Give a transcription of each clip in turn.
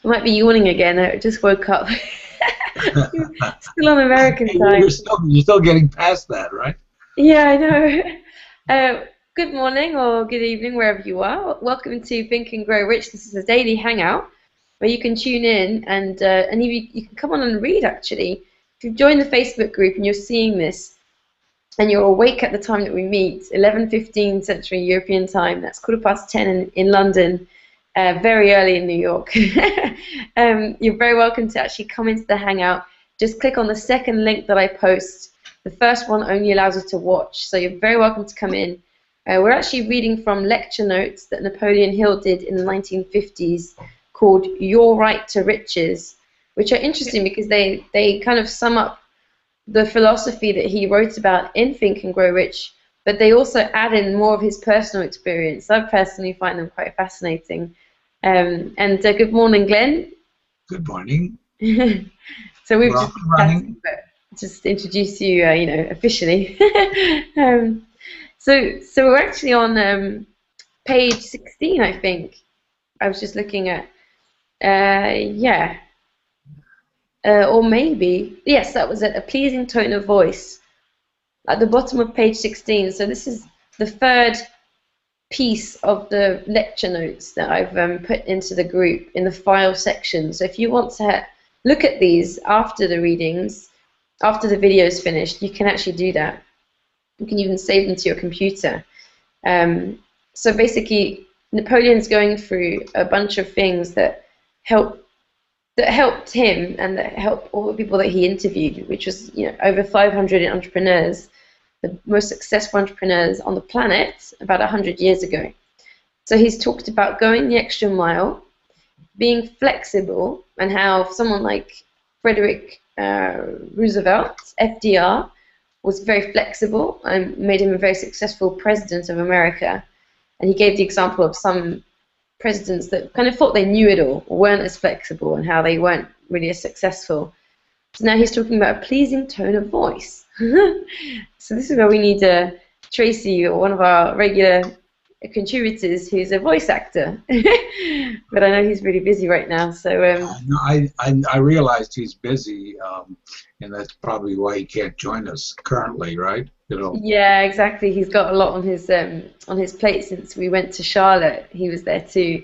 I might be yawning again. I just woke up. Still on American time. You're still getting past that, right? Yeah, I know. Good morning or good evening, wherever you are. Welcome to Think and Grow Rich. This is a daily hangout where you can tune in and you can come on and read, actually. If you've joined the Facebook group and you're seeing this and you're awake at the time that we meet, 11:15 Central European Time, that's 10:15 in London, very early in New York. You're very welcome to actually come into the hangout. Just click on the second link that I post. The first one only allows us to watch, so you're very welcome to come in. We're actually reading from lecture notes that Napoleon Hill did in the 1950s called Your Right to Riches, which are interesting because they kind of sum up the philosophy that he wrote about in Think and Grow Rich, but they also add in more of his personal experience. I personally find them quite fascinating. Good morning, Glenn. Good morning. So we've just running. Just introduce you, officially. So we're actually on page 16, I think. I was just looking at, or maybe, yes, that was it, a pleasing tone of voice at the bottom of page 16. So this is the third piece of the lecture notes that I've put into the group in the file section. So if you want to look at these after the readings, after the video is finished, you can actually do that. You can even save them to your computer. So basically, Napoleon's going through a bunch of things that helped him and that helped all the people that he interviewed, which was over 500 entrepreneurs, the most successful entrepreneurs on the planet about 100 years ago. So he's talked about going the extra mile, being flexible, and how someone like Frederick Roosevelt, FDR, was very flexible and made him a very successful president of America. And he gave the example of some presidents that kind of thought they knew it all, or weren't as flexible, and how they weren't really as successful. So now he's talking about a pleasing tone of voice. So this is where we need Tracy, or one of our regular contributors, who's a voice actor. But I know he's really busy right now. So no, I realized he's busy, and that's probably why he can't join us currently, right? Yeah, exactly. He's got a lot on his plate since we went to Charlotte. He was there too.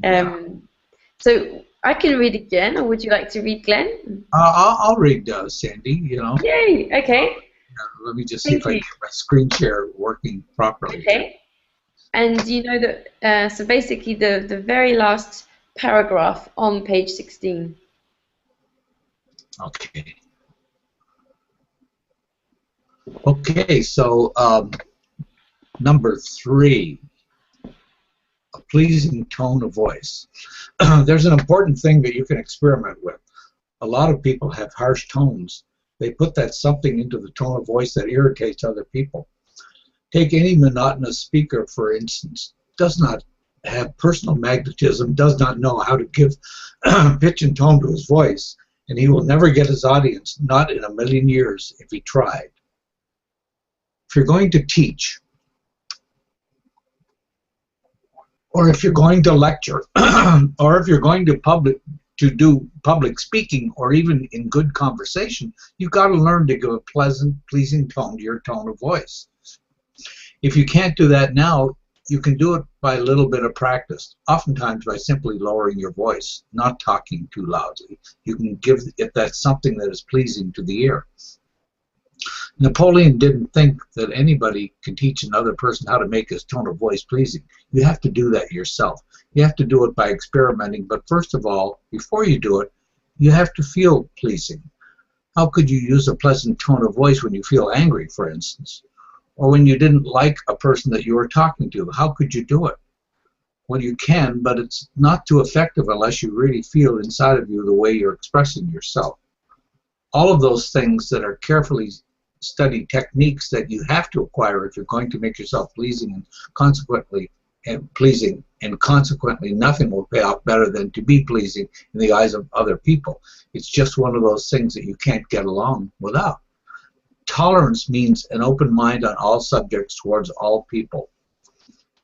So I can read again, or would you like to read, Glenn? I'll read, Sandy. Yay! Okay. Let me just see if I get my screen share working properly. Okay. And you know that, so basically the very last paragraph on page 16. Okay. Okay, so number 3, a pleasing tone of voice. There's an important thing that you can experiment with. A lot of people have harsh tones. They put that something into the tone of voice that irritates other people. Take any monotonous speaker, for instance, does not have personal magnetism, does not know how to give pitch and tone to his voice, and he will never get his audience, not in a million years, if he tried. If you're going to teach, or if you're going to lecture, or if you're going to do public speaking, or even in good conversation, you've got to learn to give a pleasant, pleasing tone to your tone of voice. If you can't do that now, you can do it by a little bit of practice, oftentimes by simply lowering your voice, not talking too loudly. You can give it that something that is pleasing to the ear. Napoleon didn't think that anybody can teach another person how to make his tone of voice pleasing. You have to do that yourself. You have to do it by experimenting, but first of all, before you do it, you have to feel pleasing. How could you use a pleasant tone of voice when you feel angry, for instance? Or when you didn't like a person that you were talking to? How could you do it? Well, you can, but it's not too effective unless you really feel inside of you the way you're expressing yourself. All of those things that are carefully studied techniques that you have to acquire if you're going to make yourself pleasing and consequently nothing will pay off better than to be pleasing in the eyes of other people. It's just one of those things that you can't get along without. Tolerance means an open mind on all subjects towards all people.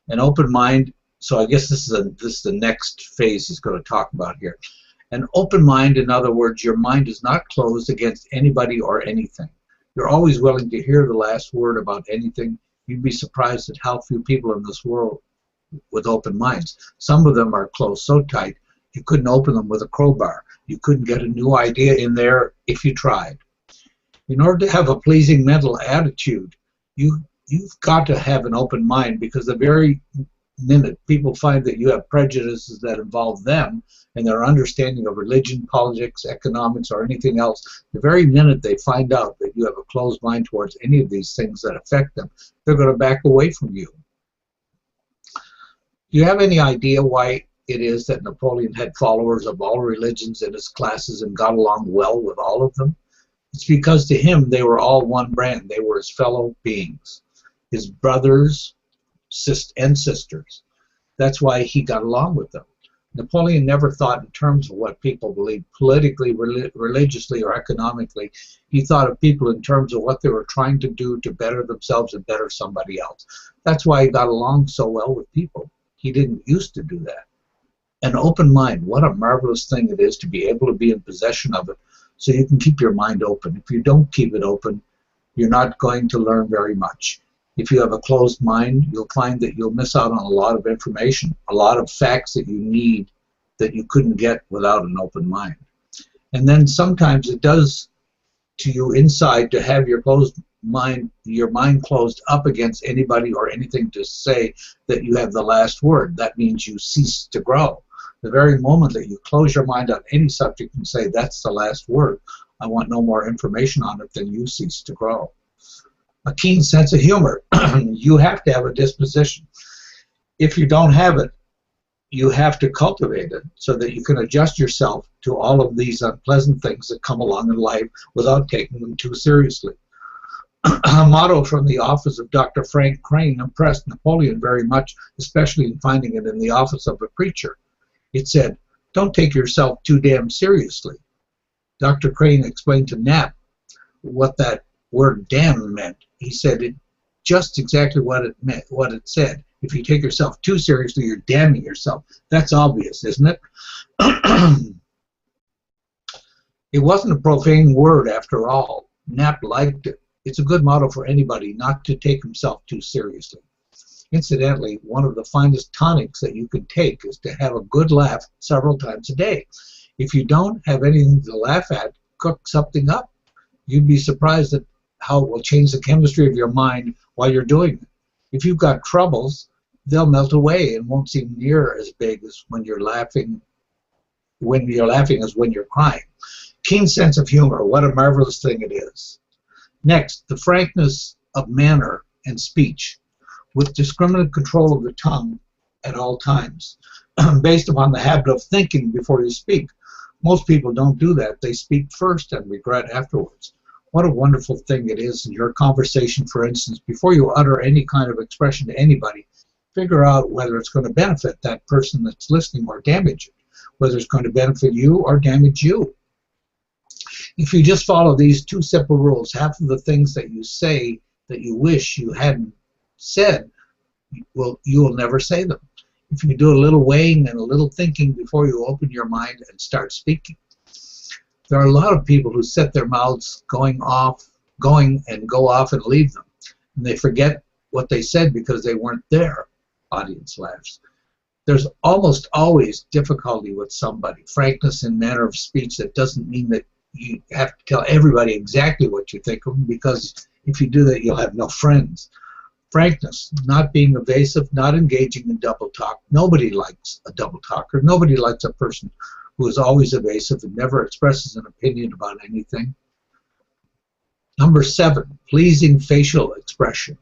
An open mind, so I guess this is the next phase he's going to talk about here. An open mind, in other words, your mind is not closed against anybody or anything. You're always willing to hear the last word about anything. You'd be surprised at how few people in this world with open minds. Some of them are closed so tight you couldn't open them with a crowbar. You couldn't get a new idea in there if you tried. In order to have a pleasing mental attitude, you've got to have an open mind, because the very minute people find that you have prejudices that involve them and their understanding of religion, politics, economics, or anything else, the very minute they find out that you have a closed mind towards any of these things that affect them, they're going to back away from you. Do you have any idea why it is that Napoleon had followers of all religions in his classes and got along well with all of them? It's because to him they were all one brand. They were his fellow beings, his brothers and sisters. That's why he got along with them. Napoleon never thought in terms of what people believed politically, religiously, or economically. He thought of people in terms of what they were trying to do to better themselves and better somebody else. That's why he got along so well with people. He didn't used to do that. An open mind, what a marvelous thing it is to be able to be in possession of it so you can keep your mind open. If you don't keep it open, you're not going to learn very much. If you have a closed mind, you'll find that you'll miss out on a lot of information, a lot of facts that you need that you couldn't get without an open mind. And then sometimes it does to you inside to have your mind closed up against anybody or anything to say that you have the last word. That means you cease to grow. The very moment that you close your mind on any subject and say, that's the last word, I want no more information on it, then you cease to grow. A keen sense of humor. You have to have a disposition. If you don't have it, you have to cultivate it so that you can adjust yourself to all of these unpleasant things that come along in life without taking them too seriously. A motto from the office of Dr. Frank Crane impressed Napoleon very much, especially in finding it in the office of a preacher. It said, don't take yourself too damn seriously. Dr. Crane explained to Knapp what that word damn meant. He said it just exactly what it meant, what it said. If you take yourself too seriously, you're damning yourself. That's obvious, isn't it? It wasn't a profane word after all. Knapp liked it. It's a good motto for anybody not to take himself too seriously. Incidentally, one of the finest tonics that you can take is to have a good laugh several times a day. If you don't have anything to laugh at, cook something up. You'd be surprised at how it will change the chemistry of your mind while you're doing it. If you've got troubles, they'll melt away and won't seem near as big as when you're laughing. When you're laughing as when you're crying. Keen sense of humor, what a marvelous thing it is. Next, the frankness of manner and speech, with discriminate control of the tongue at all times, based upon the habit of thinking before you speak. Most people don't do that. They speak first and regret afterwards. What a wonderful thing it is in your conversation, for instance, before you utter any kind of expression to anybody, figure out whether it's going to benefit that person that's listening or damage it, whether it's going to benefit you or damage you. If you just follow these two simple rules, half of the things that you say that you wish you hadn't said, you will never say them. If you do a little weighing and a little thinking before you open your mind and start speaking. There are a lot of people who set their mouths going and go off and leave them. And they forget what they said because they weren't there. Audience laughs. There's almost always difficulty with somebody. Frankness in manner of speech, that doesn't mean that you have to tell everybody exactly what you think of them, because if you do that, you'll have no friends. Frankness, not being evasive, not engaging in double talk. Nobody likes a double talker. Nobody likes a person who is always evasive and never expresses an opinion about anything. Number 7, pleasing facial expression.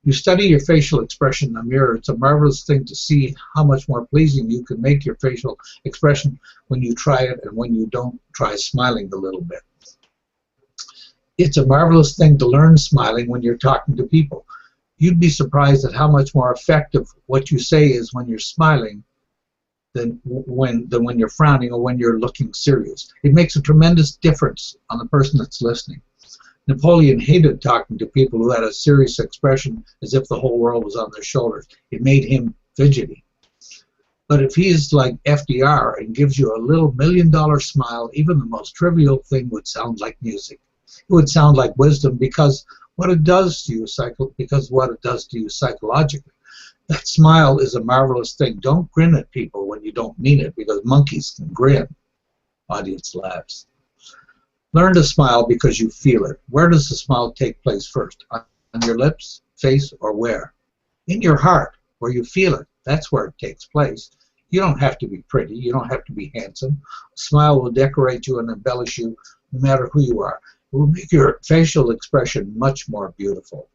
You study your facial expression in the mirror. It's a marvelous thing to see how much more pleasing you can make your facial expression when you try it and when you don't try smiling a little bit. It's a marvelous thing to learn smiling when you're talking to people. You'd be surprised at how much more effective what you say is when you're smiling than when you're frowning or when you're looking serious. It makes a tremendous difference on the person that's listening. Napoleon hated talking to people who had a serious expression as if the whole world was on their shoulders. It made him fidgety. But if he's like FDR and gives you a little $1 million smile, even the most trivial thing would sound like music. It would sound like wisdom because what it does to you psychologically. That smile is a marvelous thing. Don't grin at people when you don't mean it, because monkeys can grin. Audience laughs. Learn to smile because you feel it. Where does the smile take place first? On your lips, face, or where? In your heart, where you feel it. That's where it takes place. You don't have to be pretty. You don't have to be handsome. A smile will decorate you and embellish you no matter who you are. It will make your facial expression much more beautiful.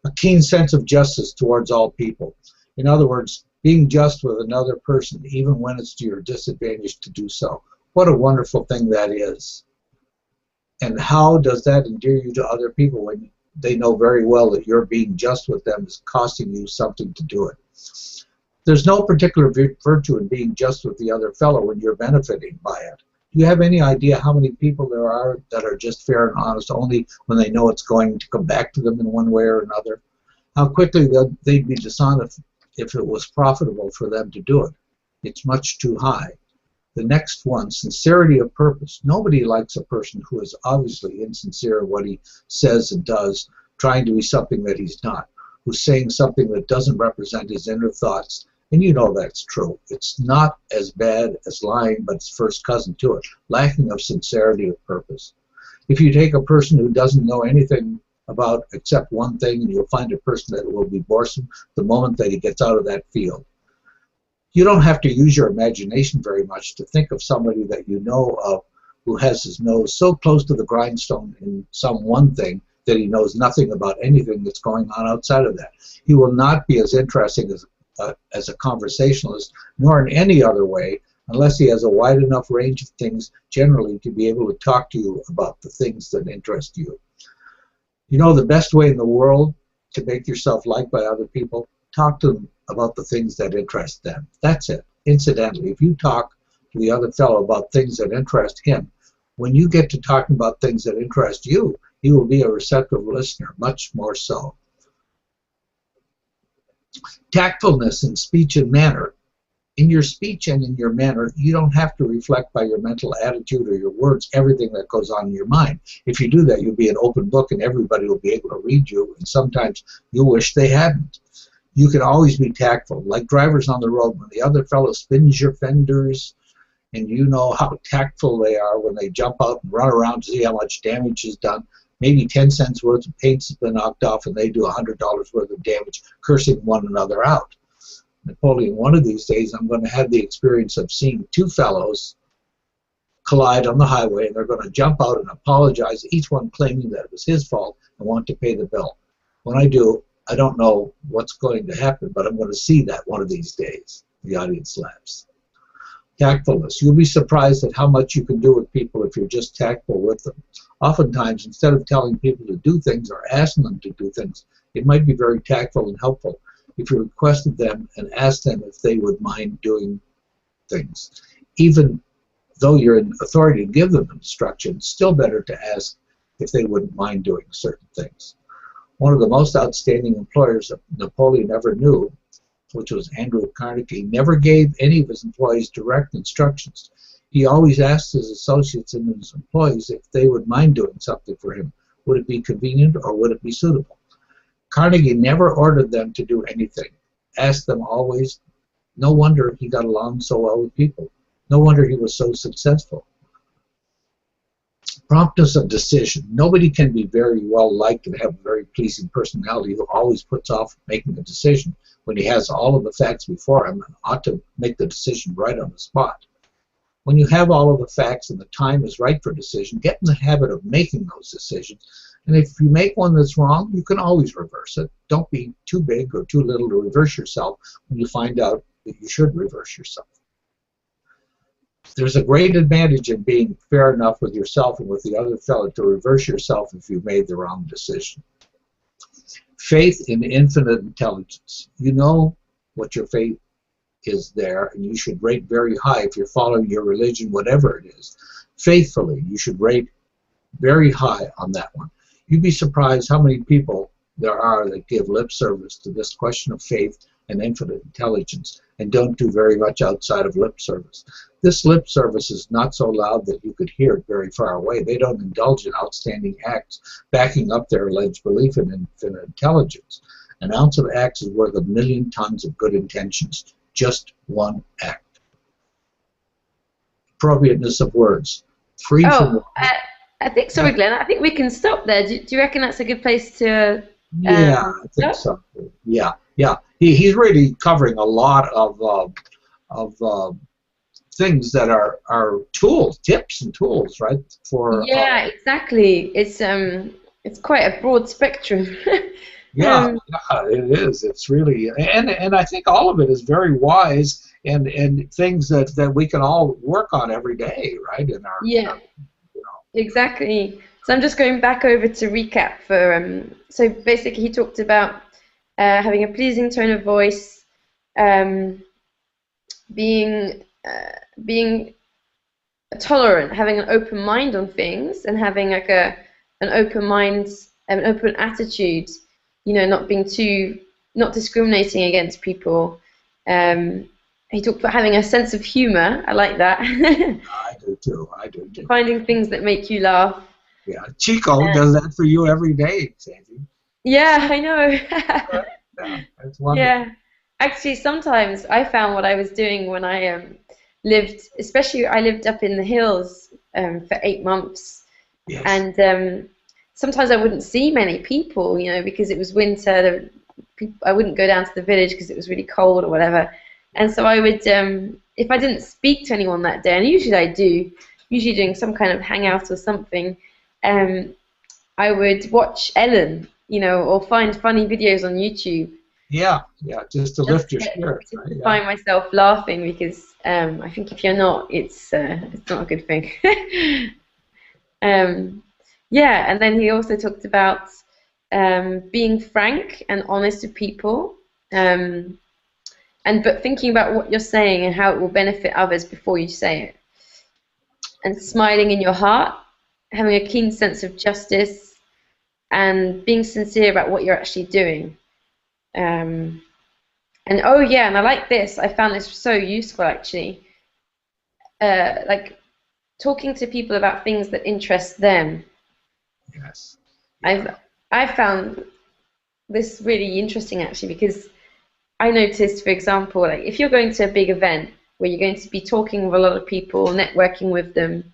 A keen sense of justice towards all people. In other words, being just with another person, even when it's to your disadvantage to do so. What a wonderful thing that is. And how does that endear you to other people when they know very well that you're being just with them is costing you something to do it? There's no particular virtue in being just with the other fellow when you're benefiting by it. Do you have any idea how many people there are that are just fair and honest only when they know it's going to come back to them in one way or another? How quickly they'd be dishonest if it was profitable for them to do it. It's much too high. The next one, sincerity of purpose. Nobody likes a person who is obviously insincere in what he says and does, trying to be something that he's not, who's saying something that doesn't represent his inner thoughts. And you know that's true. It's not as bad as lying, but it's first cousin to it, lacking of sincerity of purpose. If you take a person who doesn't know anything about except one thing, and you'll find a person that will be boresome the moment that he gets out of that field. You don't have to use your imagination very much to think of somebody that you know of who has his nose so close to the grindstone in some one thing that he knows nothing about anything that's going on outside of that. He will not be as interesting as a conversationalist, nor in any other way, unless he has a wide enough range of things generally to be able to talk to you about the things that interest you. You know the best way in the world to make yourself liked by other people? Talk to them about the things that interest them. That's it. Incidentally, if you talk to the other fellow about things that interest him, when you get to talking about things that interest you, he will be a receptive listener, much more so. Tactfulness in speech and manner. In your speech and in your manner, you don't have to reflect by your mental attitude or your words everything that goes on in your mind. If you do that, you'll be an open book and everybody will be able to read you, and sometimes you'll wish they hadn't. You can always be tactful, like drivers on the road. When the other fellow spins your fenders, and you know how tactful they are when they jump out and run around to see how much damage is done. Maybe 10 cents worth of paint has been knocked off, and they do $100 worth of damage, cursing one another out. Napoleon, one of these days, I'm going to have the experience of seeing two fellows collide on the highway, and they're going to jump out and apologize, each one claiming that it was his fault and want to pay the bill. When I do, I don't know what's going to happen, but I'm going to see that one of these days. The audience laughs. Tactfulness. You'll be surprised at how much you can do with people if you're just tactful with them. Oftentimes, instead of telling people to do things or asking them to do things, it might be very tactful and helpful if you requested them and asked them if they would mind doing things. Even though you're in authority to give them instructions, still better to ask if they wouldn't mind doing certain things. One of the most outstanding employers that Napoleon ever knew, which was Andrew Carnegie, never gave any of his employees direct instructions. He always asked his associates and his employees if they would mind doing something for him. Would it be convenient or would it be suitable? Carnegie never ordered them to do anything. Asked them always. No wonder he got along so well with people. No wonder he was so successful. Promptness of decision. Nobody can be very well liked and have a very pleasing personality who always puts off making a decision when he has all of the facts before him and ought to make the decision right on the spot. When you have all of the facts and the time is right for decision, get in the habit of making those decisions. And if you make one that's wrong, you can always reverse it. Don't be too big or too little to reverse yourself when you find out that you should reverse yourself. There's a great advantage in being fair enough with yourself and with the other fellow to reverse yourself if you made the wrong decision. Faith in infinite intelligence. You know what your faith is there, and you should rate very high if you're following your religion, whatever it is. Faithfully, you should rate very high on that one. You'd be surprised how many people there are that give lip service to this question of faith and infinite intelligence, and don't do very much outside of lip service. This lip service is not so loud that you could hear it very far away. They don't indulge in outstanding acts backing up their alleged belief in infinite intelligence. An ounce of acts is worth 1,000,000 tons of good intentions. Just one act. Appropriateness of words. Free from... I think, sorry, Glenn, I think we can stop there. Do you reckon that's a good place to Yeah, I think so. Yeah, yeah. He's really covering a lot of things that are tools, tips and tools, right? For Yeah, exactly. It's quite a broad spectrum. yeah, yeah, it is. It's really, and I think all of it is very wise and things that we can all work on every day, right? In our Yeah, you know. exactly. So I'm just going back over to recap for so basically he talked about having a pleasing tone of voice, um, being tolerant, having an open mind on things, and having like an open mind, an open attitude. Not being not discriminating against people. He talked about having a sense of humor. I like that. I do too. I do too. Finding things that make you laugh. Yeah, Chico does that for you every day, Sandy. Yeah, I know. Yeah, that's wonderful. Yeah. Actually, sometimes I found what I was doing when I lived, especially I lived up in the hills for 8 months, Yes. and sometimes I wouldn't see many people, because it was winter. I wouldn't go down to the village because it was really cold or whatever, and so I would, if I didn't speak to anyone that day, and usually I do, usually doing some kind of hangout or something, I would watch Ellen, or find funny videos on YouTube. Yeah, yeah, just to lift your spirits. To Right? find myself laughing because I think if you're not, it's not a good thing. Yeah, and then he also talked about being frank and honest with people, but thinking about what you're saying and how it will benefit others before you say it, and smiling in your heart, having a keen sense of justice, and being sincere about what you're actually doing. And oh yeah, and I like this. I found this so useful actually. Like talking to people about things that interest them. Yes. I've found this really interesting actually because I noticed, for example, like if you're going to a big event where you're going to be talking with a lot of people, networking with them.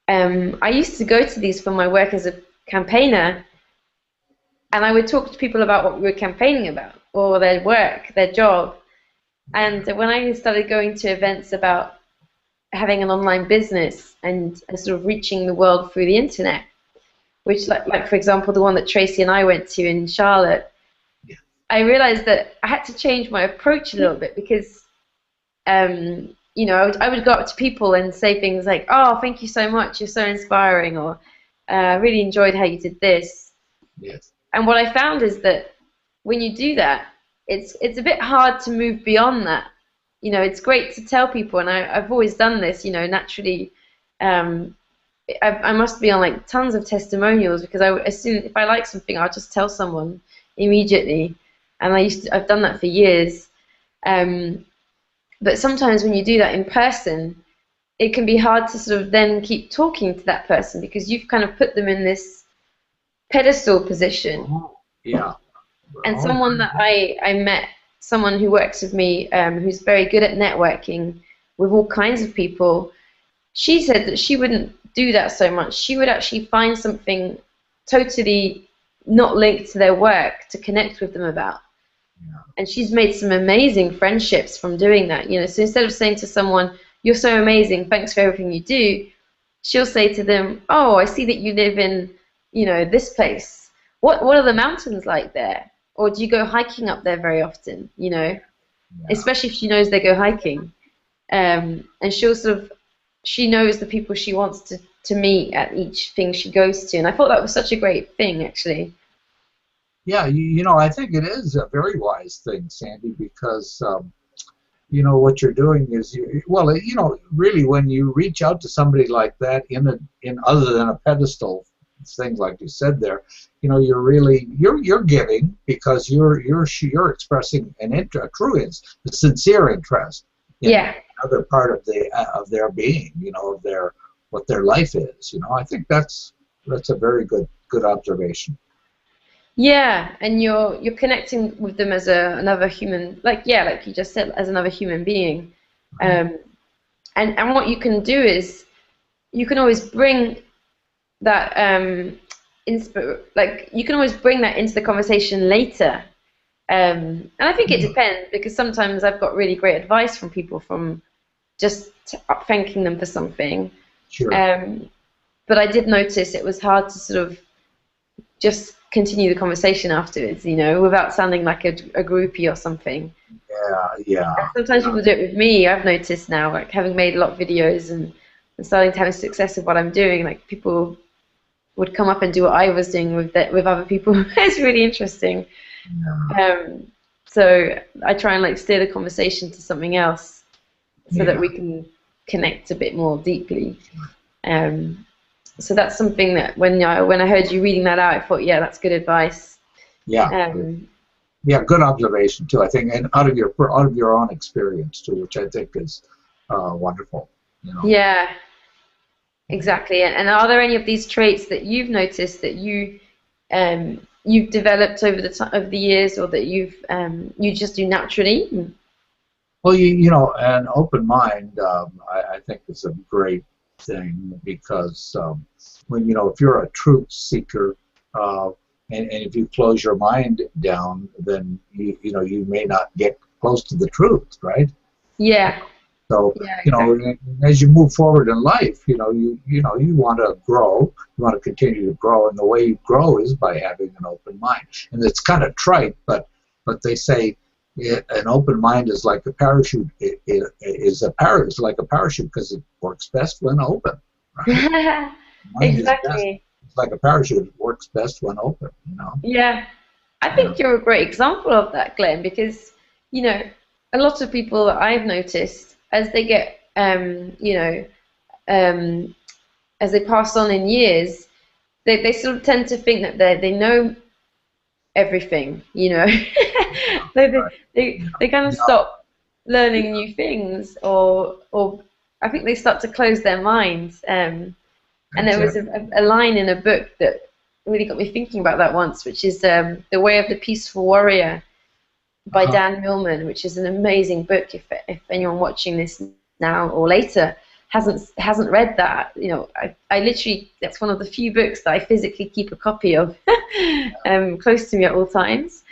I used to go to these for my work as a campaigner, and I would talk to people about what we were campaigning about, or their work, their job. And when I started going to events about having an online business and sort of reaching the world through the internet, which like for example, the one that Tracy and I went to in Charlotte, Yeah. I realized that I had to change my approach a little bit because, I would go up to people and say things like, "Oh, thank you so much, you're so inspiring," or "I really enjoyed how you did this." Yes. And what I found is that when you do that, it's a bit hard to move beyond that. It's great to tell people, and I've always done this, naturally. I must be on like tons of testimonials because if I like something, I'll just tell someone immediately, and I've done that for years. But sometimes when you do that in person, it can be hard to sort of then keep talking to that person because you've kind of put them in this pedestal position. Oh, yeah. And someone that I met, someone who works with me, who's very good at networking with all kinds of people, she said that she wouldn't do that so much. She would actually find something totally not linked to their work to connect with them about. Yeah. And she's made some amazing friendships from doing that. So instead of saying to someone, "You're so amazing, thanks for everything you do," she'll say to them, "Oh, I see that you live in, this place. What are the mountains like there? Or do you go hiking up there very often?" Yeah. Especially if she knows they go hiking. And she knows the people she wants to meet at each thing she goes to. And I thought that was such a great thing, actually. Yeah, I think it is a very wise thing, Sandy, because what you're doing is really when you reach out to somebody like that in other than a pedestal things like you said there, you're really you're giving because you're expressing a a sincere interest in Yeah. another part of their being, of their what their life is. I think that's a very good observation. Yeah, and you're connecting with them as another human, like yeah, like you just said, as another human being. Um, and what you can do is you can always bring that like you can always bring that into the conversation later. And I think it depends because sometimes I've got really great advice from people from just thanking them for something. Sure. But I did notice it was hard to sort of just continue the conversation afterwards, without sounding like a groupie or something. Yeah. Sometimes people do it with me. I've noticed now, like having made a lot of videos and starting to have success with what I'm doing, like people would come up and do what I was doing with other people. It's really interesting. So I try and like steer the conversation to something else so that we can connect a bit more deeply. So that's something that when I heard you reading that out, I thought, yeah, that's good advice. Yeah. Yeah, good observation too. I think, and out of your own experience too, which I think is wonderful. Yeah, exactly. And are there any of these traits that you've noticed that you've developed over the years, or that you just do naturally? Well, an open mind, I think is a great thing because when if you're a truth seeker, and if you close your mind down, then you may not get close to the truth, right? Yeah. So Yeah, exactly. as you move forward in life, you want to grow, you want to continue to grow, and the way you grow is by having an open mind. And it's kind of trite, but they say an open mind is like a parachute. It's like a parachute because it works best when open. Right? Exactly. It's like a parachute. It works best when open. Yeah. I think you're a great example of that, Glenn, because, a lot of people that I've noticed as they get, um, as they pass on in years, they sort of tend to think that they know everything, they kind of stop learning new things, or I think they start to close their minds. And there was a line in a book that really got me thinking about that once, which is The Way of the Peaceful Warrior by Dan Millman, which is an amazing book. If anyone watching this now or later hasn't read that, I literally, that's one of the few books that I physically keep a copy of close to me at all times.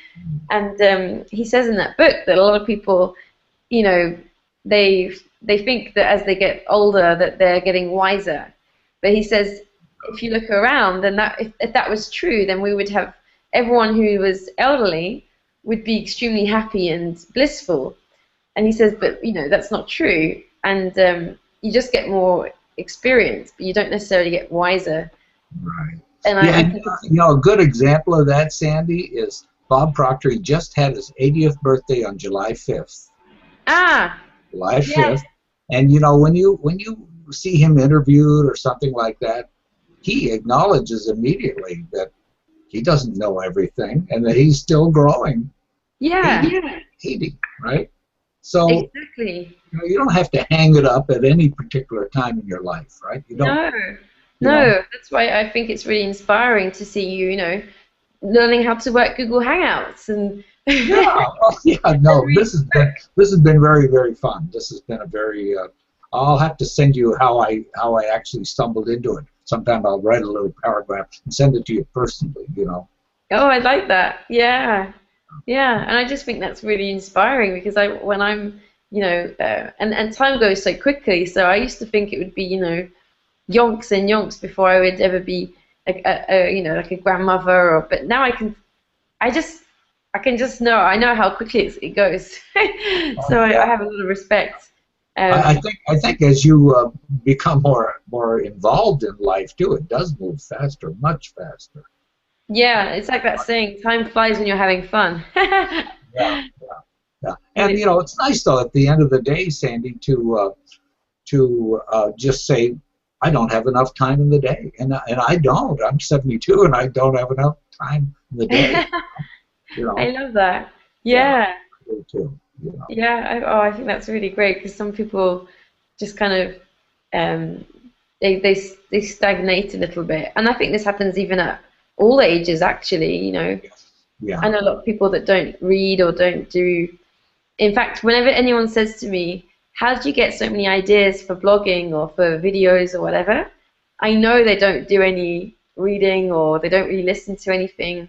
And he says in that book that a lot of people, they think that as they get older that they're getting wiser. But he says, if you look around, then if that was true, then we would have everyone who was elderly would be extremely happy and blissful. And he says, but that's not true. And you just get more experience, but you don't necessarily get wiser. Right. And I think a good example of that, Sandy, is Bob Proctor. He just had his 80th birthday on July 5th. July 5th. Yeah. And when you see him interviewed or something like that, he acknowledges immediately that he doesn't know everything and that he's still growing. Yeah. 80, right? So exactly. You don't have to hang it up at any particular time in your life, right? You don't. No. That's why I think it's really inspiring to see you, learning how to work Google Hangouts and. This has been very, very fun. This has been a very. I'll have to send you how I actually stumbled into it. Sometime I'll write a little paragraph and send it to you personally. Oh, I like that. Yeah, and I just think that's really inspiring because when I'm, and time goes so quickly. So I used to think it would be, yonks and yonks before I would ever be, like a grandmother. But now I can just know. I know how quickly it goes. So I have a lot of respect. I think as you become more involved in life too, it does move faster, much faster. Yeah, it's like that saying, time flies when you're having fun. Yeah. And it's nice though at the end of the day, Sandy, to just say, I don't have enough time in the day, and I don't. I'm 72, and I don't have enough time in the day. You I know, love that. yeah, Yeah. I do too. You know, Yeah. Oh, I think that's really great because some people just kind of um, they stagnate a little bit, and I think this happens even at all ages. Actually, yes, yeah, I know a lot of people that don't read or don't do. In fact, whenever anyone says to me, "How did you get so many ideas for blogging or for videos or whatever?" I know they don't do any reading or they don't really listen to anything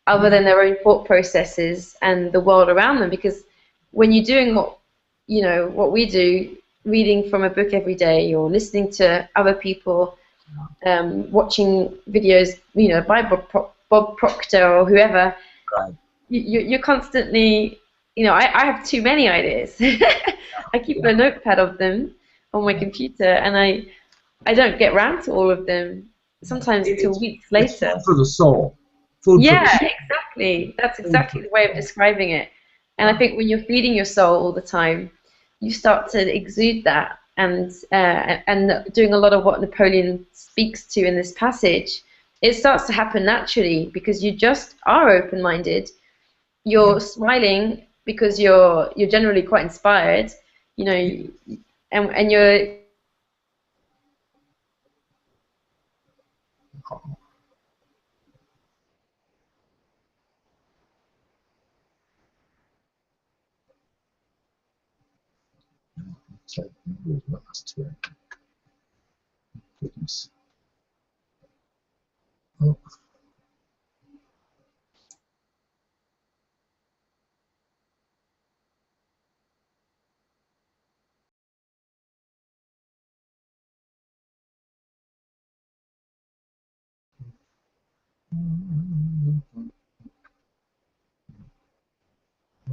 other yeah, than their own thought processes and the world around them. Because when you're doing what we do, reading from a book every day or listening to other people, watching videos, by Bob Proctor or whoever, right, you're constantly, I have too many ideas. I keep yeah, a notepad of them on my yeah. computer, and I don't get round to all of them sometimes It, until it's weeks it's later. food for the soul, food for the Yeah, soul, exactly. That's food for exactly the the way of soul. describing it. And I Yeah, think when you're feeding your soul all the time, you start to exude that, and doing a lot of what Napoleon speaks to in this passage, it starts to happen naturally because you just are open-minded. yeah. You're smiling because you're generally quite inspired, you know, and you're So we lost here. Goodness. Oh,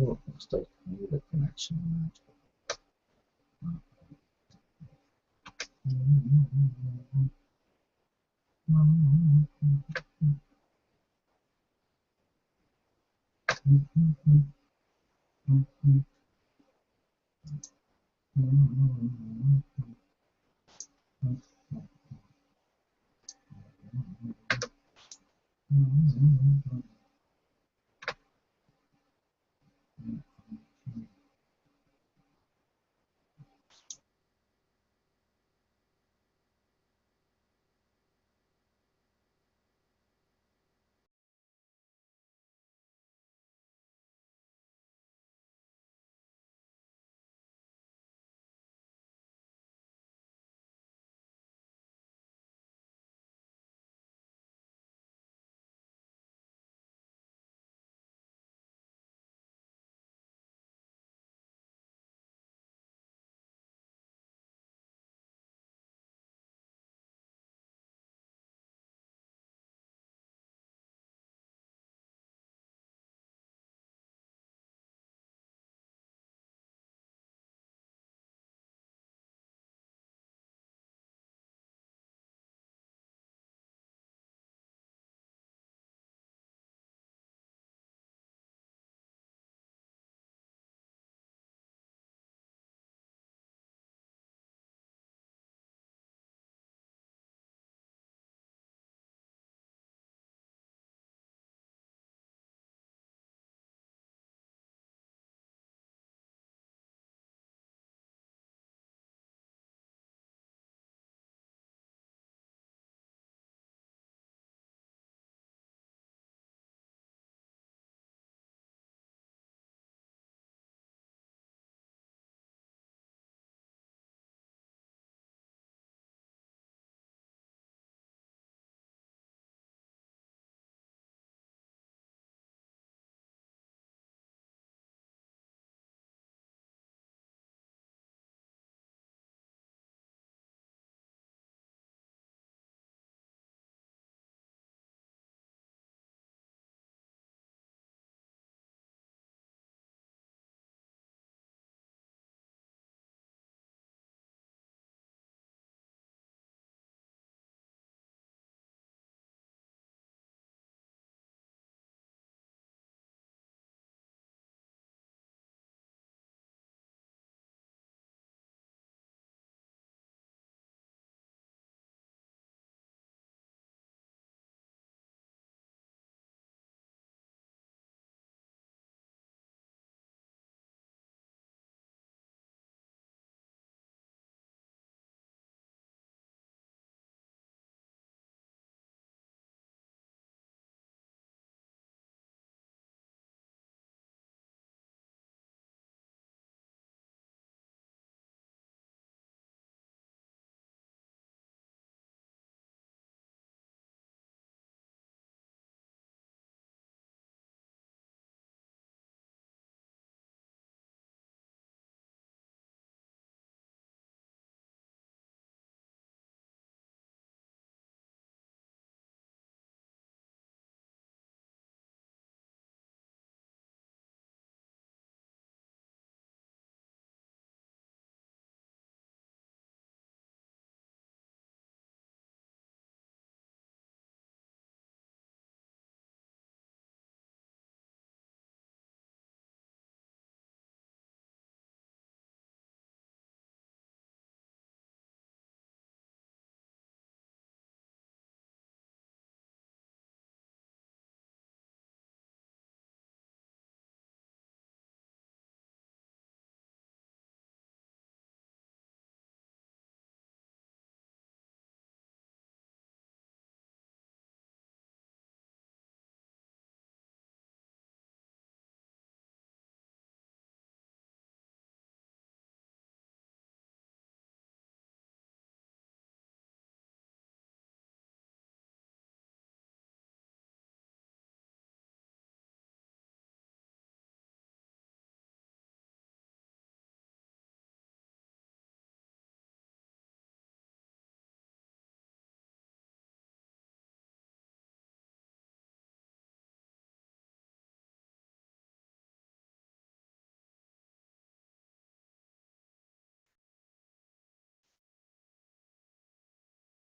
oh, looks like I need a connection.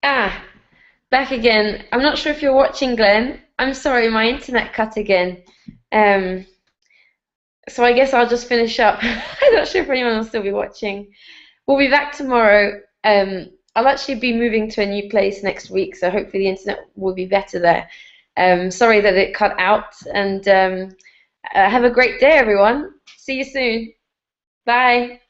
Ah, back again. I'm not sure if you're watching, Glenn. I'm sorry, my internet cut again. Um, so I guess I'll just finish up. I'm not sure if anyone will still be watching. We'll be back tomorrow. I'll actually be moving to a new place next week, so hopefully the internet will be better there. Sorry that it cut out, and have a great day, everyone. See you soon. Bye.